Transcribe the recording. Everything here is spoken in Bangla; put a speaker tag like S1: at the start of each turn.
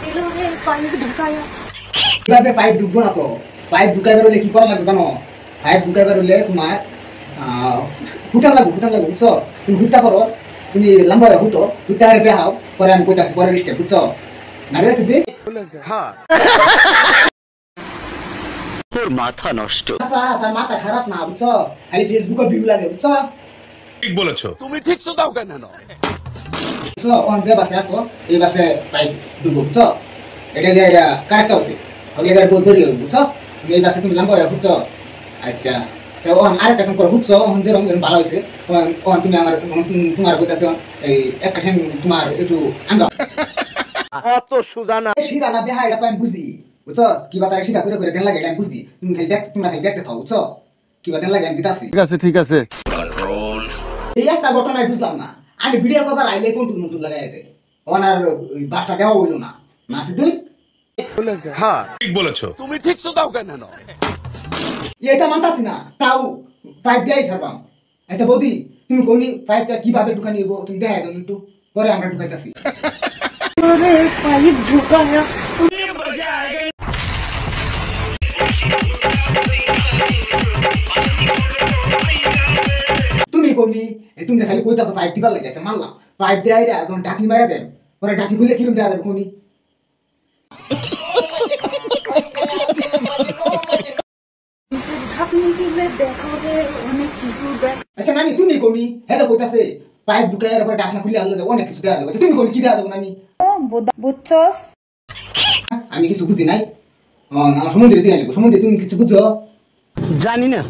S1: এভাবে পাইপ ঢুকায়া
S2: কিভাবে পাইপ ঢুকবো না তো পাইপ ঢুকাইবার হলে কি করা লাগবে জানো পাইপ ঢুকাইবার হলে তোমার হুতাম লাগবে বুঝছো তুমি হুতা করো তুমি লম্বা হুতো হুতা হারে বেহাও পরে আমি কইতাছি পরে স্টেপ বুঝছো না রে সিদ্ধি
S3: হ্যাঁ
S4: তোর মাথা নষ্ট
S2: আচ্ছা তার মাথা খারাপ না বুঝছো খালি ফেসবুকে ভিউ লাগে বুঝছো
S3: ঠিক বলেছো তুমি ঠিক তো দাও কেন
S2: বুঝছো ওখান যে বাসে আসো এই বাসে পাইপ ঢুকবো বুঝছো এটা কারেক্ট হচ্ছে ওকে এবার বহুত দেরি হবে বুঝছো এই বাসে তুমি লম্বা বুঝছো আচ্ছা তো ওখান আরেকটা কাম করো বুঝছো ওখান যে রঙ ভালো হয়েছে ওখান তুমি আমার তোমার কইতাছো এই একটা ঠ্যাং তোমার একটু আঙ্গা
S4: অত সুজানা
S2: সিধা না বেহা এটা তো আমি বুঝি বুঝছো কিবা তার সিধা করে করে দেন লাগে এটা আমি বুঝি তুমি খালি দেখ তোমরা খালি দেখতে থাও বুঝছো কিবা দেন লাগে আমি দিতাছি
S5: ঠিক আছে
S2: এই একটা ঘটনাই বুঝলাম না আমি ভিডিও করবার আইলে কোন নতুন লাগাই দে ওনার ওই বাসটা দেওয়া হইলো না না সিদ্ধি
S3: হ্যাঁ ঠিক বলেছো তুমি ঠিক তো দাও কেন
S2: এটা মানতাছি না তাও পাইপ দেয়াই ছাড়বাম আচ্ছা বৌদি তুমি কোনি পাইপটা কিভাবে ঢুকা নিব তুমি দেখাই দাও একটু পরে আমরা ঢুকাইতাছি
S1: আরে পাইপ ঢুকায়া
S2: তুমি কোনি তুমি খালি কইতাছো পাইপ দিবার লাগে আচ্ছা মানলাম পাইপ দেয়াই রে তখন ঢাকনি মারা দেন পরে ঢাকনি খুলে কিরম দেয়া যাবে কোনি
S1: ঢাকনি দিলে দেখাবে অনেক কিছু দেখ
S2: আচ্ছা নানি তুমি কোনি হ্যাঁ কইতাছে পাইপ ঢুকাই আর পরে ঢাকনা খুলে আনলে অনেক কিছু দেয়া যাবে তুমি কোনি কি দেয়া যাবে নানি
S1: বুঝছস
S2: আমি কিছু বুঝি নাই আমার সমুদ্রে দিয়ে আনবো সমুদ্রে তুমি কিছু বুঝো
S4: জানি না